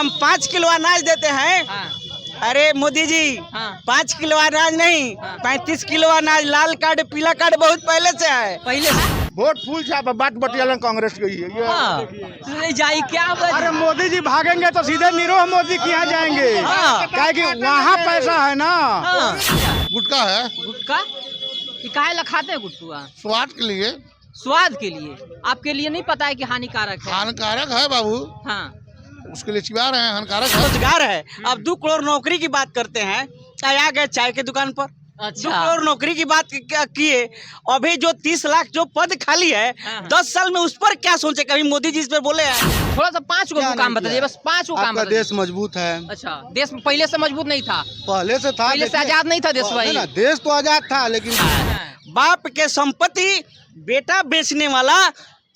हम 5 किलो अनाज देते हैं। हाँ। अरे मोदी जी, हाँ। 5 किलो अनाज नहीं, 35 किलो अनाज, लाल कार्ड पीला कार्ड बहुत पहले से है। पहले से वोट फूल छाप बाट बटियालन कांग्रेस के ही है। हाँ। तो जाई क्या अरे मोदी जी भागेंगे तो सीधे निरोह मोदी के यहाँ जाएंगे। हाँ। क्या कि वहाँ पैसा है ना। हाँ। गुटखा है, गुटखा ये काहे ला खाते हैं गुटखा? स्वाद के लिए। स्वाद के लिए। आपके लिए नहीं पता है कि हानिकारक है? हानिकारक है बाबू, हाँ। उसके लिए चिवा रहे हैं, हानिकारक है। रोजगार है। अब 2 करोड़ नौकरी की बात करते हैं, आ गए चाय के दुकान पर। 2 करोड़ नौकरी की बात किए, अभी जो 30 लाख जो पद खाली है, 10 साल में उस पर क्या सोचे? कभी मोदी जी इस पर बोले हैं? थोड़ा सा 5 गो काम बता दीजिए, बस 5 गो काम आपका देश मजबूत है। अच्छा, देश पहले से मजबूत नहीं था? पहले से था, पहले से आजाद नहीं था देश भाई? ना, देश तो आजाद था लेकिन बाप के संपत्ति बेटा बेचने वाला,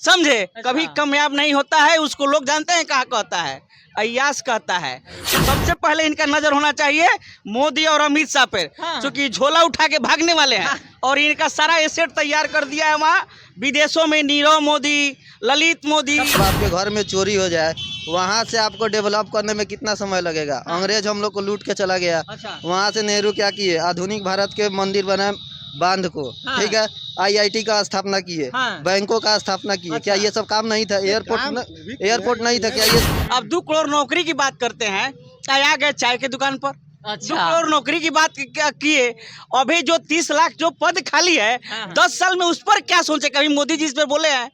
समझे, कभी कामयाब नहीं होता है। उसको लोग जानते हैं कहाँ कहता है, अय्यास कहता है। तो सबसे पहले इनका नजर होना चाहिए मोदी और अमित शाह पर, क्योंकि झोला उठा के भागने वाले हैं। और इनका सारा एसेट तैयार कर दिया है वहाँ विदेशों में। नीरव मोदी, ललित मोदी। आपके घर में चोरी हो जाए, वहाँ से आपको डेवलप करने में कितना समय लगेगा? अंग्रेज हम लोग को लूट के चला गया। वहाँ से नेहरू क्या किए? आधुनिक भारत के मंदिर बनाए, बांध को, ठीक है, IIT का स्थापना किए, बैंकों का स्थापना किए। क्या ये सब काम नहीं था? एयरपोर्ट नहीं था क्या ये? अब 2 करोड़ नौकरी की बात करते हैं, आ गए चाय के दुकान पर। 2 करोड़ नौकरी की बात किए, अभी जो 30 लाख जो पद खाली है, 10 साल में उस पर क्या सोचे? कभी मोदी जी इस पर बोले हैं?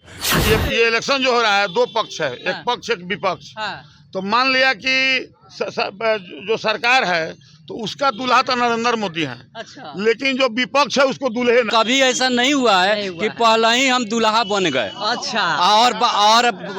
ये इलेक्शन जो हो रहा है, 2 पक्ष है, एक पक्ष एक विपक्ष। तो मान लिया कि जो सरकार है तो उसका दूल्हा तो नरेंद्र मोदी है। अच्छा। लेकिन जो विपक्ष है उसको दूल्हे न। कभी ऐसा नहीं हुआ है कि पहले ही हम दूल्हा बन गए। अच्छा।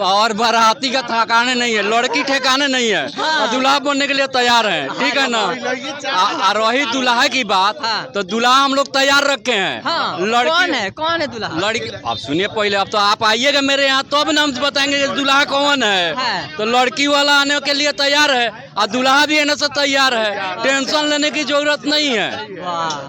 और बाराती का ठिकाने नहीं है, लड़की ठिकाने नहीं है, और दूल्हा बनने के लिए तैयार हैं, ठीक है ना। और रही दूल्हा की बात, तो दूल्हा हम लोग तैयार रखे हैं। लड़की कौन है दूल्हा? लड़की अब सुनिए पहले, अब तो आप आइएगा मेरे यहाँ तब ना हम बताएंगे कि दूल्हा कौन है। तो लड़की वाला आने के लिए तैयार है और दूल्हा भी आने से तैयार है। टेंशन लेने की जरूरत नहीं है,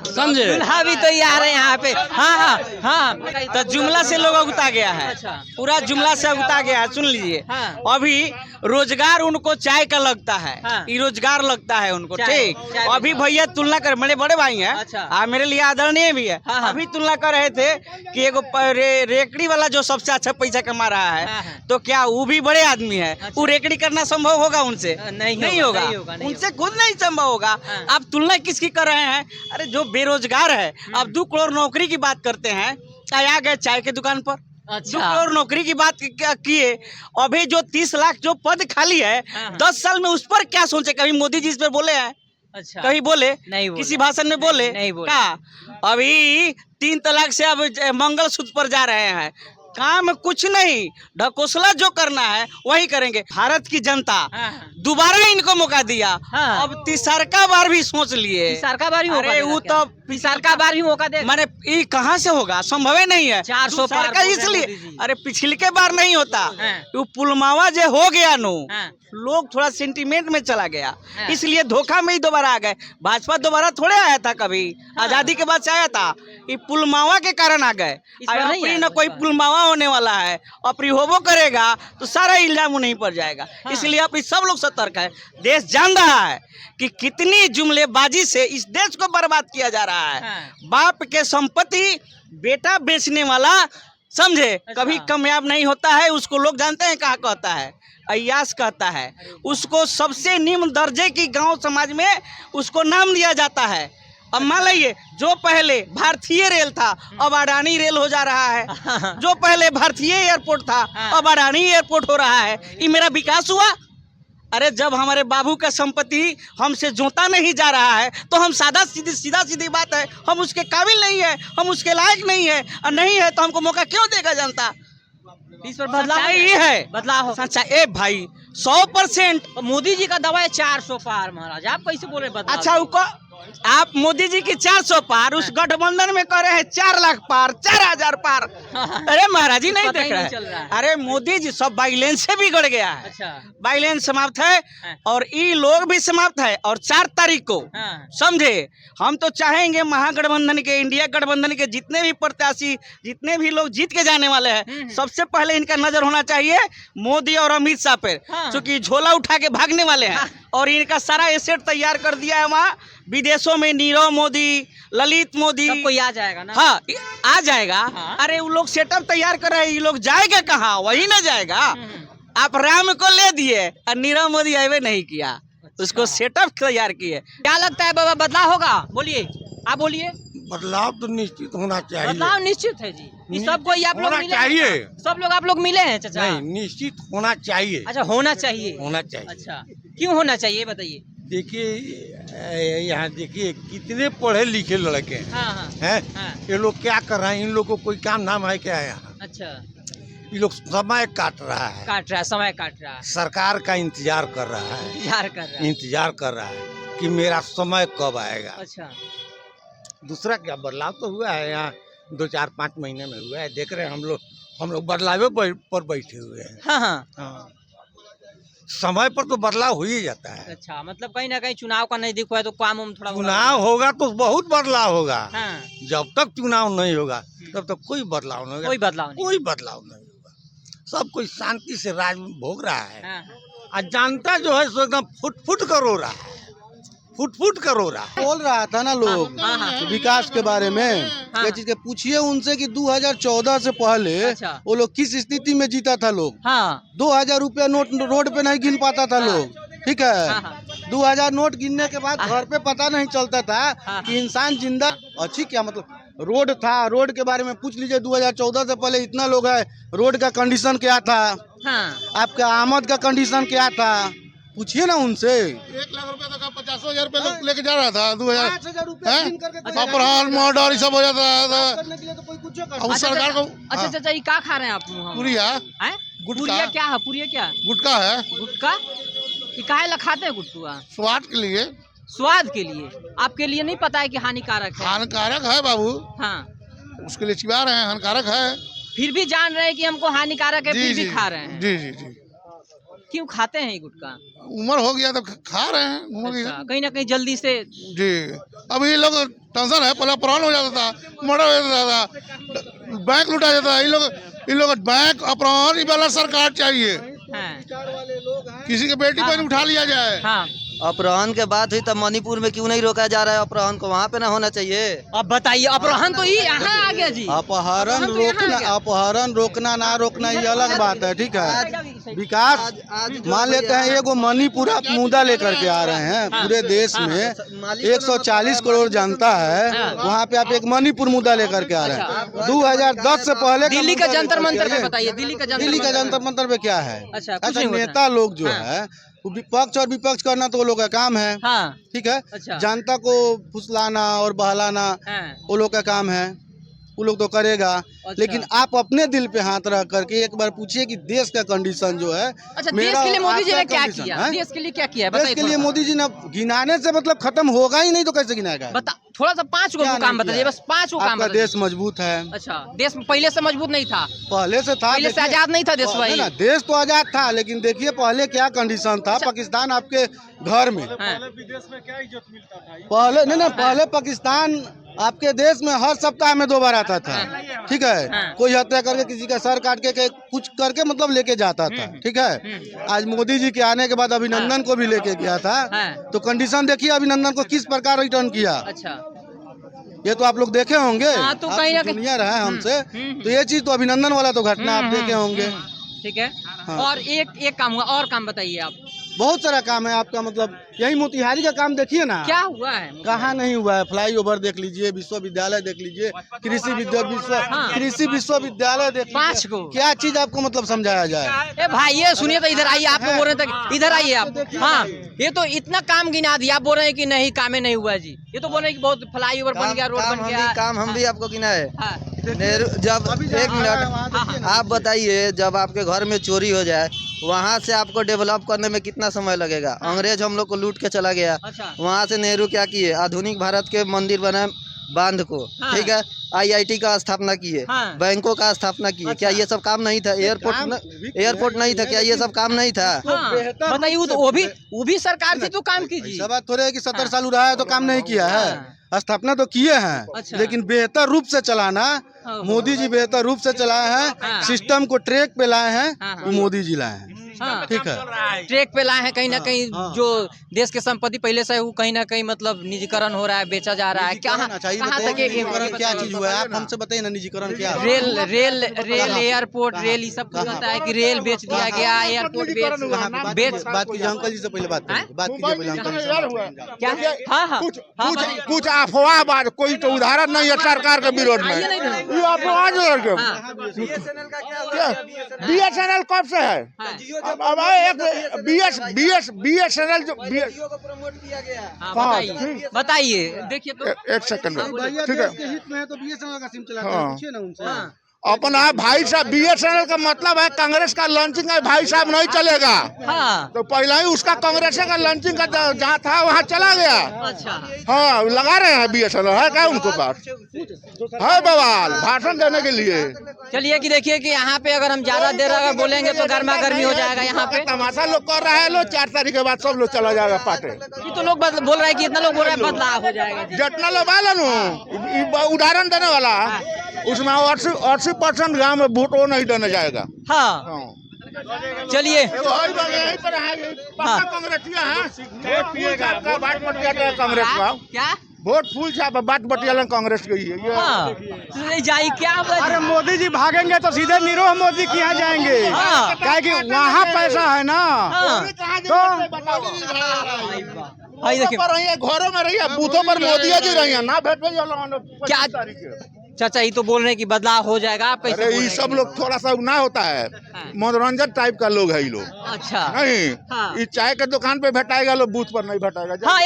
समझे। दूल्हा भी तैयार है यहाँ पे। हाँ। तो जुमला से लोग उगता गया है। पूरा जुमला से उगता गया है। सुन लीजिए, अभी रोजगार उनको चाय का लगता है, ये रोजगार लगता है उनको, ठीक। अभी भैया तुलना कर, मेरे बड़े भाई हैं, मेरे लिए आदरणीय भी है। अभी तुलना कर रहे थे कि एगो रेकड़ी वाला जो सबसे अच्छा पैसा कमा रहा है, तो क्या वो भी बड़े आदमी है? वो रेकड़ी करना संभव होगा उनसे? नहीं होगा, उनसे खुद नहीं संभव होगा। आप तुलना किसकी कर रहे हैं? अरे जो बेरोजगार है। अब 2 करोड़ नौकरी की बात करते हैं, आ गए चाय के दुकान पर। 2 करोड़ नौकरी की बात किए, अभी जो 30 लाख जो पद खाली है, 10 साल में उस पर क्या सोचे? कभी मोदी जी इस पर बोले हैं? अच्छा। कहीं बोले? नहीं बोले। किसी भाषण में बोले? नहीं बोले। क्या अभी 3 तलाक से अब मंगलसूत्र पर जा रहे हैं? काम कुछ नहीं, ढकोसला जो करना है वही करेंगे। भारत की जनता दोबारा इनको मौका दिया, अब तीसरा बार भी सोच लिए। तीसरा बार भी मौका अरे वो तो तीसरा बार भी मौका दे, मैंने ये कहाँ से होगा? संभव नहीं है। 400 पार का इसलिए, अरे पिछले के बार नहीं होता। वो पुलवामा जो हो गया नो, लोग थोड़ा सेंटीमेंट में चला गया, इसलिए धोखा में ही दोबारा आ गए। भाजपा दोबारा थोड़े आया था, कभी आजादी के बाद से आया था? ये पुलवामा के कारण आ गए। न कोई पुलवामा होने वाला है, और होबो करेगा तो सारा इल्जाम उन्हीं पर जाएगा। इसलिए अब सब लोग सतर्क है। देश जान रहा है कि कितनी जुमलेबाजी से इस देश को बर्बाद किया जा रहा है। बाप के संपत्ति बेटा बेचने वाला, समझे, कभी कामयाब नहीं होता है। उसको लोग जानते हैं कहाँ कहता है, अय्यास कहता है। उसको सबसे निम्न दर्जे की गांव समाज में उसको नाम दिया जाता है। अब मान लीजिए, जो पहले भारतीय रेल था अब अडानी रेल हो जा रहा है, जो पहले भारतीय एयरपोर्ट था अब अडानी एयरपोर्ट हो रहा है। ये मेरा विकास हुआ? अरे जब हमारे बाबू का संपत्ति हमसे जोता नहीं जा रहा है तो हम सीधा सीधी बात है, हम उसके काबिल नहीं है, हम उसके लायक नहीं है, और नहीं है तो हमको मौका क्यों देगा जनता? इस पर बदलाव ये है, बदलाव सच्चा। ए भाई 100% मोदी जी का दवा है 400 पार। महाराज आप कैसे बोल रहे? अच्छा, आप मोदी जी की 400 पार, उस गठबंधन में कह रहे हैं 4 लाख पार, 4000 पार। अरे महाराज जी नहीं पता ही देख नहीं चल रहा रहे है। अरे मोदी जी सब बाइलेंस से बिगड़ गया है। अच्छा। बाइलेंस समाप्त है और ई लोग भी समाप्त है। और 4 तारीख को समझे, हम तो चाहेंगे महागठबंधन के, इंडिया गठबंधन के जितने भी प्रत्याशी, जितने भी लोग जीत के जाने वाले हैं, सबसे पहले इनका नजर होना चाहिए मोदी और अमित शाह पे, क्योंकि झोला उठा के भागने वाले हैं। और इनका सारा एसेट तैयार कर दिया है वहाँ विदेशों में। नीरव मोदी, ललित मोदी, सब कोई आ जाएगा ना। हाँ आ जाएगा। अरे वो लोग सेटअप तैयार कर रहे हैं, ये लोग जाएगा कहाँ, वही ना जाएगा। आप राम को ले दिए और नीरव मोदी आवे नहीं किया, उसको सेटअप तैयार किए। क्या लगता है बाबा, बदलाव होगा? बोलिए, आप बोलिए। बदलाव तो निश्चित होना चाहिए। बदलाव निश्चित है जी, सबको आप लोग होना मिले चाहिए। हैं? सब लोग आप लोग मिले हैं चाचा? नहीं, निश्चित होना चाहिए। अच्छा, होना चाहिए। होना चाहिए। अच्छा, क्यों होना चाहिए बताइए। देखिए यहाँ देखिए कितने पढ़े लिखे लड़के हैं, हाँ। हैं? ये लोग क्या कर रहे हैं? इन लोग को कोई काम नाम है क्या यहाँ? अच्छा, ये लोग समय काट रहा है, काट रहा है, समय काट रहा है, सरकार का इंतजार कर रहा है, इंतजार कर रहा है। इंतजार कर रहा है कि मेरा समय कब आएगा। अच्छा, दूसरा क्या बदलाव तो हुआ है यहाँ 2-4-5 महीने में हुआ है। देख रहे हैं हम लोग बदलाव पर बैठे हुए हैं। हाँ। समय पर तो बदलाव हो ही जाता है। अच्छा, मतलब कहीं ना कहीं चुनाव का नजदीक हुआ है तो काम थोड़ा चुनाव होगा तो बहुत बदलाव होगा। हाँ। जब तक चुनाव नहीं होगा तब तक कोई बदलाव नहीं होगा। कोई बदलाव नहीं होगा। सब कोई शांति से राज भोग रहा है। हाँ। और जनता जो है सो एकदम फुट कर रो रहा है, फुट कर रो रहा है। बोल रहा था ना लोग विकास के बारे में, ये चीज के पूछिए उनसे कि 2014 से पहले वो लोग किस स्थिति में जीता था। लोग 2000 रुपया नोट रोड पे नहीं गिन पाता था लोग, ठीक है। 2000 नोट गिनने के बाद घर पे पता नहीं चलता था कि इंसान जिंदा अच्छी क्या मतलब रोड था। रोड के बारे में पूछ लीजिए, 2014 से पहले इतना लोग है, रोड का कंडीशन क्या था, आपका आमद का कंडीशन क्या था, पूछिए ना उनसे। 1 लाख रुपया तक 50,000 रुपया लेके जा रहा था। 5,000 रुपया अपराध मर्डर ये सब हो जाता है। करने के लिए तो कोई कुछ कर अब सरकार को अच्छा चाचा, ये क्या खा रहे हैं आप? पुरिया पुरिया क्या है? पुरिया क्या? गुटखा है। गुटखा? ये काहे ला खाते हैं गुटखा? स्वाद के लिए। स्वाद के लिए? आपके लिए नहीं पता है कि हानिकारक है? हानिकारक है बाबू। हाँ, उसके लिए चिपा रहे हैं, हानिकारक है। फिर भी जान रहे हैं कि हमको हानिकारक है, फिर भी खा रहे हैं। जी। क्यों खाते हैं ये गुटखा? उम्र हो गया तो खा रहे हैं। अच्छा, कहीं ना कहीं जल्दी से। जी, अब ये लोग टेंशन है, पहले अपराध हो जाता था, मर्डर हो जाता था, बैंक लुटा जाता था। इन लोग बैंक अपराध वाला सरकार चाहिए। किसी के बेटी पर उठा लिया जाए। हाँ। अपहरण के बात हुई तब मणिपुर में क्यों नहीं रोका जा रहा है? अपहरण को वहाँ पे ना होना चाहिए। अब बताइए, अपहरण तो ये यहाँ आ गया जी। अपहरण रोकना ना रोकना ये अलग बात है, ठीक है। विकास मान लेते हैं, एगो मणिपुर आप मुद्दा लेकर के आ रहे हैं। पूरे देश में 140 करोड़ जनता है, वहाँ पे आप एक मणिपुर मुद्दा लेकर के आ रहे हैं। 2010 से पहले दिल्ली का जंतर मंतर पे बताइए। दिल्ली का जंतर मंतर पे क्या है? अच्छा, नेता लोग जो है विपक्ष और विपक्ष करना तो वो लोग का काम है, ठीक है। जनता को फुसलाना और बहलाना वो लोग का काम है, वो लोग तो करेगा। लेकिन आप अपने दिल पे हाथ रख करके एक बार पूछिए कि देश का कंडीशन जो है। अच्छा, देश के लिए मोदी जी ने क्या किया? देश के लिए क्या किया? देश के लिए मोदी जी ने गिनाने से मतलब खत्म होगा ही नहीं, तो कैसे गिनाएगा? बता, थोड़ा सा 5 गो काम बताइए, बस 5 गो काम। देश मजबूत है। अच्छा, देश पहले से मजबूत नहीं था? पहले से था, पहले से आजाद नहीं था देश भाई? देश तो आजाद था, लेकिन देखिए पहले क्या कंडीशन था। पाकिस्तान आपके घर में, विदेश में क्या इज्जत मिलता था? पहले पाकिस्तान आपके देश में हर सप्ताह में 2 बार आता था, ठीक है। कोई हत्या करके किसी का सर काट के कुछ करके मतलब लेके जाता था, ठीक है। आज मोदी जी के आने के बाद अभिनंदन को भी लेके गया था, तो कंडीशन देखिए अभिनंदन को किस प्रकार रिटर्न किया। अच्छा, ये तो आप लोग देखे होंगे, तो कहीं जूनियर है हमसे, तो ये चीज तो अभिनंदन वाला तो घटना आप देखे होंगे, ठीक है। और एक काम हुआ, और काम बताइए आप। बहुत सारा काम है आपका, मतलब यही मोतिहारी का काम देखिए ना, क्या हुआ है? कहाँ नहीं हुआ है। फ्लाईओवर देख लीजिए, विश्वविद्यालय देख लीजिए, कृषि विश्वविद्यालय देख लीजिए। 5 को क्या चीज आपको मतलब समझाया जाए? ए भाई ये सुनिए तो, इधर आइए। आप बोल रहे थे इधर आइए आप। हाँ, ये तो इतना काम गिना दिया, आप बोल रहे हैं कि नहीं कामे नहीं हुआ जी। ये तो बोल रहे हैं कि बहुत फ्लाईओवर बन गया, रोड बन गया। काम हम भी आपको गिना है। नेहरू जब 1 मिनट आप बताइए, जब आपके घर में चोरी हो जाए वहाँ से आपको डेवलप करने में कितना समय लगेगा? अंग्रेज हम लोग को लूट के चला गया। वहाँ से नेहरू क्या किए? आधुनिक भारत के मंदिर बनाए बांध को, ठीक है। IIT का स्थापना किए, बैंकों का स्थापना किए। क्या ये सब काम नहीं था? एयरपोर्ट नहीं था क्या? ये सब काम नहीं था? बताइए, वो भी सरकार से तो काम कीजिए। सब बात थोड़े है कि 70 साल रहा है तो काम नहीं किया है। स्थापना तो किए हैं, लेकिन बेहतर रूप से चलाना मोदी जी बेहतर रूप से चलाए हैं। सिस्टम को ट्रैक पे लाए हैं, वो मोदी जी लाए हैं। ठीक है, ट्रैक पे लाए हैं। कहीं ना कहीं जो देश के संपत्ति पहले से वो कहीं ना कहीं मतलब निजीकरण हो रहा है, बेचा जा रहा है। कहाँ तक क्या चीज हुआ है? आप हमसे बताइए ना, निजीकरण क्या? रेल एयरपोर्ट, रेल ये सब कुछ होता है कि रेल बेच दिया गया, एयरपोर्ट बेच। बात कीजिए अंकल जी से, पहले बात कीजिए पहले अंकल जी। क्या? हाँ, कुछ अफवाह बात, कोई तो उदाहरण नहीं है सरकार के विरोध में। BSNL कब से है? अब BSNL जो बताइए, देखिए तो एक सेकंड में, ठीक है। हित में है तो BSNL का सिम चलाते हैं, पूछिए ना उनसे। अपना भाई साहब, BSNL का मतलब है कांग्रेस का लॉन्चिंग है, भाई साहब नहीं चलेगा। हाँ। तो पहले ही उसका कांग्रेस का लॉन्चिंग का जहाँ था वहाँ चला गया। अच्छा। हाँ, लगा रहे हैं BSNL, है क्या उनको पास? है बवाल भाषण देने के लिए। चलिए कि देखिए कि यहाँ पे अगर हम ज्यादा देर अगर बोलेंगे तो गर्मा गर्मी हो जाएगा यहाँ पे। तमाशा लोग कर रहा है, लोग 4 तारीख के बाद सब लोग चला जाएगा पार्टी। ये तो लोग बोल रहे हैं कि इतना लोग बोल रहे हैं बदलाव हो जाएगा। जितना लोग आया ना, उदाहरण देने वाला उसमें 80% गाँव में वोट वो नहीं देने जाएगा। हाँ, चलिए। कांग्रेस का क्या वोट फूल छाप बात बटियाला कांग्रेस की है। नहीं जाई क्या? अरे मोदी जी भागेंगे तो सीधे निरोह मोदी के यहाँ जाएंगे। क्या कि वहाँ पैसा है ना। तो भाई देखिए, घरों में रहिए, बूथों पर मोदी जी रहिए ना, भेट क्या चाचा ये तो बोल रहे हैं कि बदलाव हो जाएगा। आप कैसे? अरे ये सब लोग थोड़ा सा ना होता है, मनोरंजन टाइप का लोग है ये लोग। अच्छा। नहीं, ये चाय के दुकान पे भेटाएगा, लोग बूथ पर नहीं भेटाएगा। हाँ,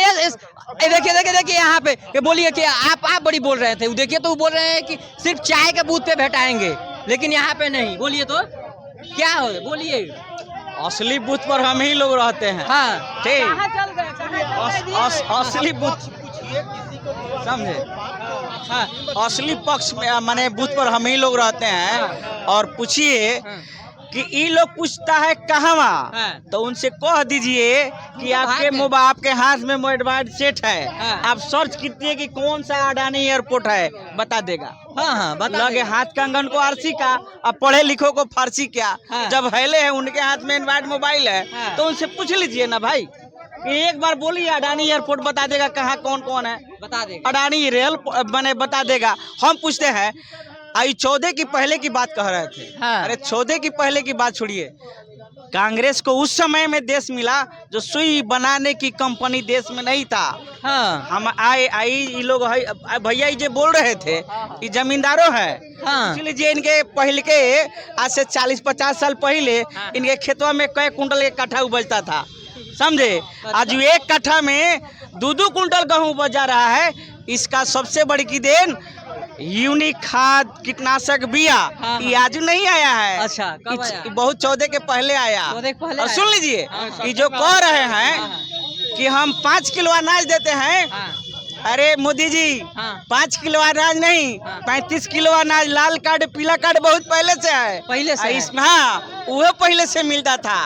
देखिए यहाँ पे ये बोलिए कि आप बड़ी बोल रहे थे। देखिए तो वो बोल रहे हैं कि सिर्फ चाय के बूथ पे भेटाएंगे, लेकिन यहाँ पे नहीं। बोलिए तो क्या हो? बोलिए। असली बूथ पर हम ही लोग रहते हैं। हाँ, ठीक। असली बूथ समझे? हाँ, असली पक्ष में माने बूथ पर हम ही लोग रहते हैं। और पूछिए कि ये लोग पूछता है कहवा, तो उनसे कह दीजिए कि आपके मोबाइल, आपके हाथ में मोबाइल सेट है, आप सर्च कीजिए कि कौन सा अडानी एयरपोर्ट है, बता देगा। हाँ, लगे हाथ कंगन को आरसी का, अब पढ़े लिखो को फारसी क्या। जब हेले है उनके हाथ में एंड्रॉइड मोबाइल है, तो उनसे पूछ लीजिए ना भाई। एक बार बोलिए अडानी एयरपोर्ट, बता देगा कहाँ कौन कौन है, बता देगा। अडानी रेल बने बता देगा। हम पूछते हैं, आई 14 की पहले की बात कह रहे थे। अरे 14 की पहले की बात छोड़िए, कांग्रेस को उस समय में देश मिला जो सुई बनाने की कंपनी देश में नहीं था। हम आई ये लोग भैया ये बोल रहे थे, ये जमींदारों है। इसलिए इनके पहले के आज से 40-50 साल पहले इनके खेतों में कई कुंटल के कट्ठा उपजता था, समझे। आज एक कट्ठा में 2-2 कुंटल गेहूँ उपज जा रहा है। इसका सबसे बड़ी की देन यूनिक खाद कीटनाशक बिया ये आज नहीं आया है। अच्छा, कब आया? बहुत 14 के पहले आया। और सुन लीजिए, ये जो कह रहे हैं कि हम 5 किलो अनाज देते हैं, अरे मोदी जी 5 किलो अनाज नहीं, 35 किलो अनाज, लाल कार्ड पीला कार्ड बहुत पहले से है। पहले से इसमें हाँ, वो पहले से मिलता था।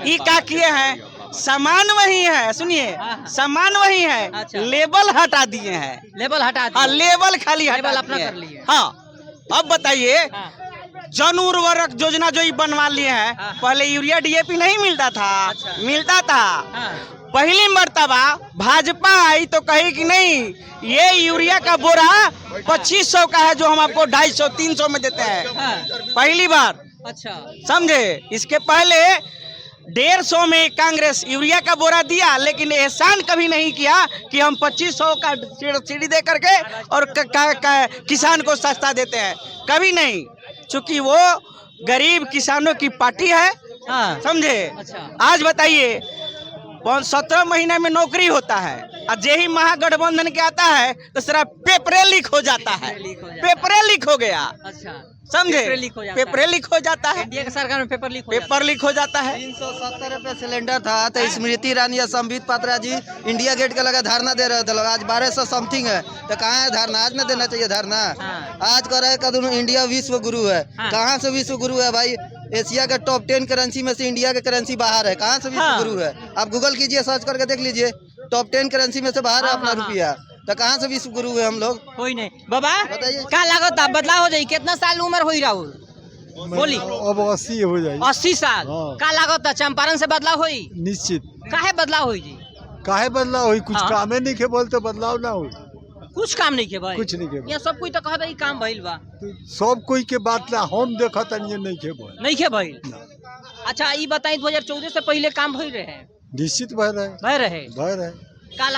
ये क्या किए हैं, सामान वही है, सुनिए, सामान वही है। अच्छा। लेबल हटा दिए हैं। लेबल हटा दिए? हाँ, लेबल खाली हटा अपना कर लिए। हाँ, अब बताइए, जन उर्वरक योजना जो ये बनवा लिए हैं, पहले यूरिया DAP नहीं मिलता था। अच्छा। मिलता था। पहली मर्तबा भाजपा आई तो कही कि नहीं, ये यूरिया का बोरा 2500 का है जो हम आपको 250-300 में देते हैं। पहली बार। अच्छा, समझे। इसके पहले 150 में कांग्रेस यूरिया का बोरा दिया, लेकिन एहसान कभी नहीं किया कि हम 2500 का सीढ़ी दे करके और किसान को सस्ता देते हैं, कभी नहीं। चूंकि वो गरीब किसानों की पार्टी है। समझे। अच्छा। आज बताइए, 17 महीने में नौकरी होता है, और यही महागठबंधन के आता है तो सारा पेपरे लीक हो जाता है। पेपरे लीक हो गया। अच्छा। समझे, पेपर लीक हो जाता है। पेपर लीक हो जाता है, इंडिया के सरकार में पेपर लीक हो जाता पेपर लीक हो जाता है। 370 रुपये सिलेंडर था तो स्मृति ईरानी या संबित पात्रा जी इंडिया गेट के लगा धरना दे रहे थे लोग। आज 1200 समथिंग है तो कहाँ है धरना? आज न देना चाहिए धरना। आज कर रहे कदम इंडिया विश्व गुरु है। कहाँ से विश्व गुरु है भाई? एशिया के टॉप 10 करेंसी में से इंडिया के करेंसी बाहर है। कहाँ से विश्व गुरु है? आप गूगल कीजिए, सर्च करके देख लीजिए, टॉप 10 करेंसी में से बाहर है अपना रुपया। तो कहाँ से विश्व गुरु है हम लोग? कोई नहीं। बाबा बताइए। क्या लागत है? बदलाव हो जाए? कितना साल उम्र हुई राहुल? बोली। अब 80 हो जाए 80 साल। क्या लागत है? चंपारण से बदलाव हुई? निश्चित। काहे बदलाव हुई जी? काहे बदलाव हुई? कुछ हाँ। कामे नहीं के बोलते बदलाव ना हो। कुछ काम नहीं के भाई? कुछ नहीं के यहाँ सब कोई तो कहता है काम भइल बा। सब कोई के बात ना हम देखा तनिए नहीं के बोल। नहीं के भइल। अच्छा ये बताई 2014 से पहले काम भइल रहे? निश्चित भय रहे भय रहे। भय रहे। का